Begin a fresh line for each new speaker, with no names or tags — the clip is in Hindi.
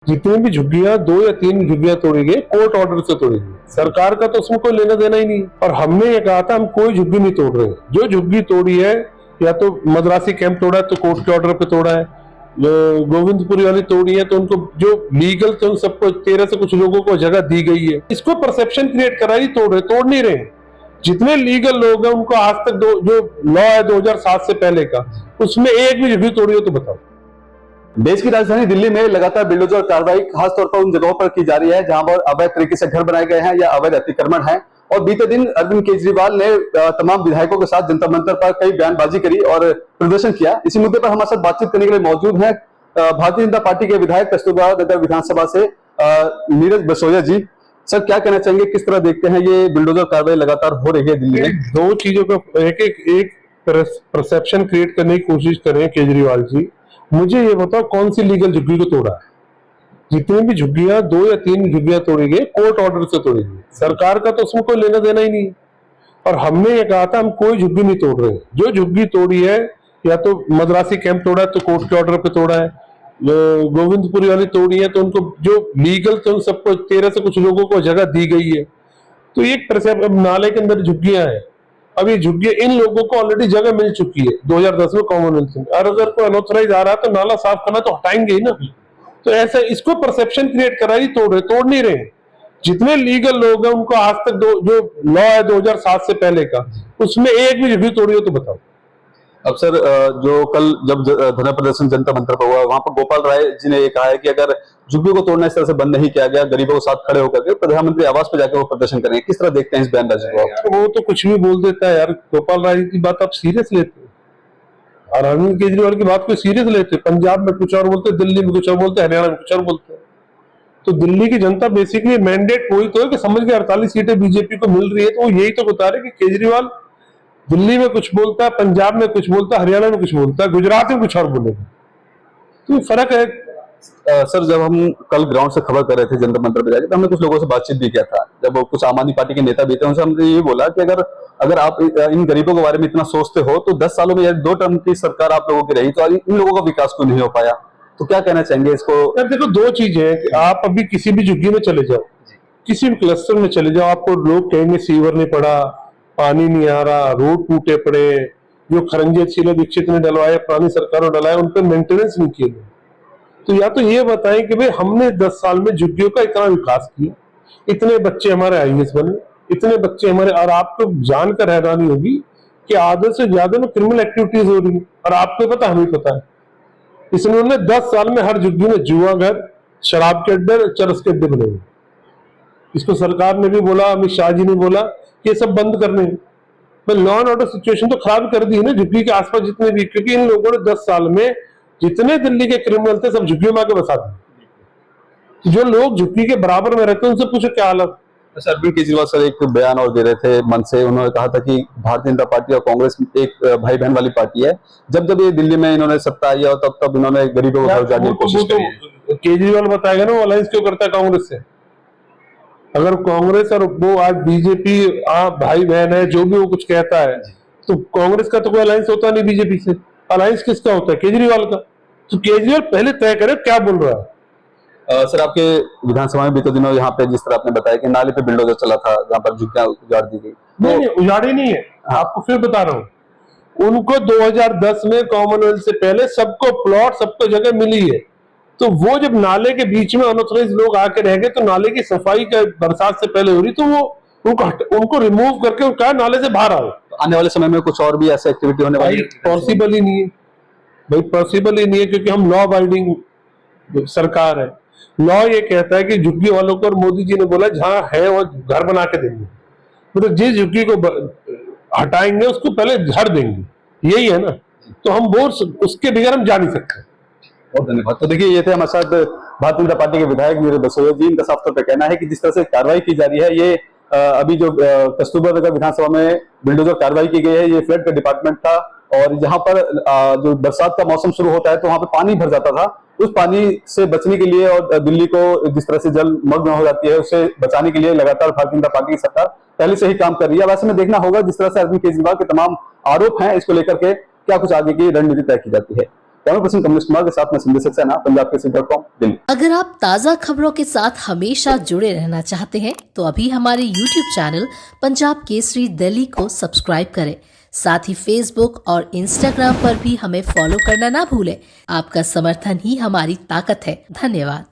जितनी भी झुग्गियां 2 या 3 झुग्गियां तोड़ी गई कोर्ट ऑर्डर से तोड़ी गई। सरकार का तो उसमें कोई लेना देना ही नहीं। और हमने ये कहा था हम कोई झुग्गी नहीं तोड़ रहे। जो झुग्गी तोड़ी है या तो मद्रासी कैंप तोड़ा है तो कोर्ट के ऑर्डर पे तोड़ा है, गोविंदपुरी वाली तोड़ी है तो उनको जो लीगल थे उन सबको 13 से कुछ लोगों को जगह दी गई है। इसको परसेप्शन क्रिएट करा ही तोड़ नहीं रहे। जितने लीगल लोग हैं उनको आज तक जो लॉ है 2007 से पहले का, उसमें एक भी झुग्गी तोड़ी हो तो बताओ।
देश की राजधानी दिल्ली में लगातार बिल्डोजर कार्रवाई खासतौर पर उन जगहों पर की जा रही है जहां पर अवैध तरीके से घर बनाए गए हैं या अवैध अतिक्रमण है। और बीते दिन अरविंद केजरीवाल ने तमाम विधायकोों के साथ जंतर मंतर पर कई बयानबाजी करी और प्रदर्शन किया। इसी मुद्दे पर हमारे साथ बातचीत करने के लिए मौजूद है भारतीय जनता पार्टी के विधायक कस्तूरबा नगर विधानसभा से नीरज बसोया जी। सर, क्या कहना चाहेंगे, किस तरह देखते हैं ये बिल्डोजर कार्रवाई लगातार हो रही है दिल्ली में?
दो चीजों का एक परसेप्शन क्रिएट करने की कोशिश करें केजरीवाल जी। मुझे ये बताओ कौन सी लीगल झुग्गी को तोड़ा है? जितनी भी झुग्गियां 2 या 3 झुग्गियां तोड़ी गई कोर्ट ऑर्डर से तोड़ी गई। सरकार का तो उसमें कोई लेना देना ही नहीं। और हमने ये कहा था हम कोई झुग्गी नहीं तोड़ रहे। जो झुग्गी तोड़ी है या तो मद्रासी कैंप तोड़ा है तो कोर्ट के ऑर्डर पे तोड़ा है, गोविंदपुरी वाली तोड़ी है तो उनको जो लीगल थे उन सबको 13 से कुछ लोगों को जगह दी गई है। तो ये अब नाले के अंदर झुग्गियां हैं। अब ये झुग्गियां इन लोगों को ऑलरेडी जगह मिल चुकी है 2010 में कॉमनवेल्थ में। और अगर कोई अनऑथराइज आ रहा है तो नाला साफ करना तो हटाएंगे ही ना। तो ऐसा इसको परसेप्शन क्रिएट करा ही तोड़ नहीं रहे। जितने लीगल लोग हैं उनको आज तक जो लॉ है 2007 से पहले का, उसमें एक भी झुग्गी तोड़ी हो तो बताओ।
अब सर, जो कल जब धरना प्रदर्शन जनता मंत्र पर हुआ वहां पर गोपाल राय जी ने ये कहा है कि अगर झुग्गी को तोड़ना इस तरह से बंद नहीं किया गया, गरीबों के साथ खड़े होकर के प्रधानमंत्री आवास पर जाकर वो प्रदर्शन करेंगे। किस तरह देखते हैं इस बयानबाजी को?
वो तो कुछ भी बोल देता है यार। गोपाल राय की बात आप सीरियस लेते हो और अरविंद केजरीवाल की बात को सीरियस लेते। पंजाब में कुछ और बोलते, दिल्ली में कुछ और बोलते, हरियाणा में कुछ और बोलते। तो दिल्ली की जनता बेसिकली मैंडेट वही तो है कि समझ के 48 सीटें बीजेपी को मिल रही है, तो वो यही तो बता रहे कि केजरीवाल दिल्ली में कुछ बोलता है, पंजाब में कुछ बोलता है, हरियाणा में कुछ बोलता है, गुजरात में कुछ और बोलेगा। तो फर्क है।
सर, जब हम कल ग्राउंड से खबर कर रहे थे जंतर मंतर पे जाके तो हमने कुछ लोगों से बातचीत भी किया था। जब कुछ आम आदमी पार्टी के नेता भी थे उनसे हमने ये बोला कि अगर आप इन गरीबों के बारे में इतना सोचते हो तो 10 सालों में 2 टर्म की सरकार आप लोगों की रही तो इन लोगों का विकास क्यों नहीं हो पाया? तो क्या कहना चाहेंगे इसको?
यार देखो, 2 चीजें हैं कि आप अभी किसी भी झुग्गी में चले जाओ, किसी भी क्लस्टर में चले जाओ, आपको लोग कहेंगे सीवर नहीं पड़ा, पानी नहीं आ रहा, रोड टूटे पड़े, जो खरंजे शीला दीक्षित ने डलवाए, पुरानी सरकार ने डलवाए, उन पर मेंटेनेंस नहीं किए गए। तो या तो ये बताएं कि भाई हमने 10 साल में झुग्गियों का इतना विकास किया, इतने बच्चे हमारे IAS बने, इतने बच्चे हमारे। और आपको जानकर हैरानी होगी कि आधे से ज्यादा में क्रिमिनल एक्टिविटीज हो रही है और आपको पता, हमें पता है। इसने 10 साल में हर झुग्गी में जुआ घर, शराब के अड्डे, चरस के अड्डे बने हुए। इसको सरकार ने भी बोला, अमित शाह जी ने बोला कि ये सब बंद करने हैं। लॉ एंड ऑर्डर सिचुएशन तो खराब कर दी है ना झुग्गी के आसपास जितने भी, क्योंकि इन लोगों ने 10 साल में जितने दिल्ली के क्रिमिनल थे सब झुग्गियों में आके बसा दिए। जो लोग झुग्गी के बराबर में रहते हैं उनसे पूछो क्या हालत।
सर, अरविंद केजरीवाल सर एक बयान और दे रहे थे मन से। उन्होंने कहा था कि भारतीय जनता पार्टी और कांग्रेस एक भाई बहन वाली पार्टी है। जब ये दिल्ली में इन्होंने सत्ता आई है और तब इन्होंने गरीबों को घर उजाड़ने की कोशिश की है।
केजरीवाल बताएगा ना वो अलायंस क्यों करता है कांग्रेस से। अगर कांग्रेस और वो आज बीजेपी भाई बहन है, जो भी वो कुछ कहता है, तो कांग्रेस का तो कोई अलायंस होता नहीं बीजेपी से। अलायंस किसका होता है? केजरीवाल का। तो केजरीवाल पहले तय करे क्या बोल रहा है।
सर, आपके विधानसभा में बीते दिनों यहाँ पे जिस तरह आपने बताया कि नाले पे बिल्डोजर चला था जहाँ पर झुग्गियां उजाड़ दी गई।
नहीं, उजाड़ी नहीं है। आपको फिर बता रहा हूँ, उनको 2010 में कॉमनवेल्थ से पहले सबको प्लॉट, सबको जगह मिली है। तो वो जब नाले के बीच में अनऑथराइज लोग आके रह गए तो नाले की सफाई का बरसात से पहले हो रही, तो वो उनको रिमूव करके उनका नाले से बाहर आओ।
तो आने वाले समय में कुछ और भी ऐसे एक्टिविटी होने वाली?
पॉसिबल ही नहीं है भाई, पॉसिबल ही नहीं है, क्योंकि हम लॉ अबाइडिंग सरकार है। लॉ ये कहता है कि झुग्गी वालों को, और मोदी जी ने बोला जहां है वो घर बना के देंगे, मतलब जिस झुग्गी को हटाएंगे उसको पहले घर देंगे, यही है ना। तो हम वो उसके बगैर हम जा नहीं सकते।
बहुत धन्यवाद। तो देखिए, ये थे हमारे साथ भारतीय जनता पार्टी के विधायक नीरज बसोया जी। इनका साफ तौर पर कहना है कि जिस तरह से कार्रवाई की जा रही है, ये अभी जो कस्तूरबा नगर विधानसभा में बिल्डोजर कार्रवाई की गई है, ये फ्लड का डिपार्टमेंट था और जहां पर जो बरसात का मौसम शुरू होता है तो वहां पर पानी भर जाता था। उस पानी से बचने के लिए और दिल्ली को जिस तरह से जलमग्न हो जाती है उससे बचाने के लिए लगातार भारतीय जनता पार्टी की सरकार पहले से ही काम कर रही है। वैसे में देखना होगा जिस तरह से अरविंद केजरीवाल के तमाम आरोप हैं, इसको लेकर के क्या कुछ आगे की रणनीति तय की जाती है। कैमरा पर्सन कमलेश कुमार के साथ मैं संदेश सक्सेना, पंजाब केसरी.com, दिल्ली।
अगर आप ताज़ा खबरों के साथ हमेशा जुड़े रहना चाहते हैं तो अभी हमारे YouTube चैनल पंजाब केसरी दिल्ली को सब्सक्राइब करें। साथ ही Facebook और Instagram पर भी हमें फॉलो करना ना भूलें। आपका समर्थन ही हमारी ताकत है। धन्यवाद।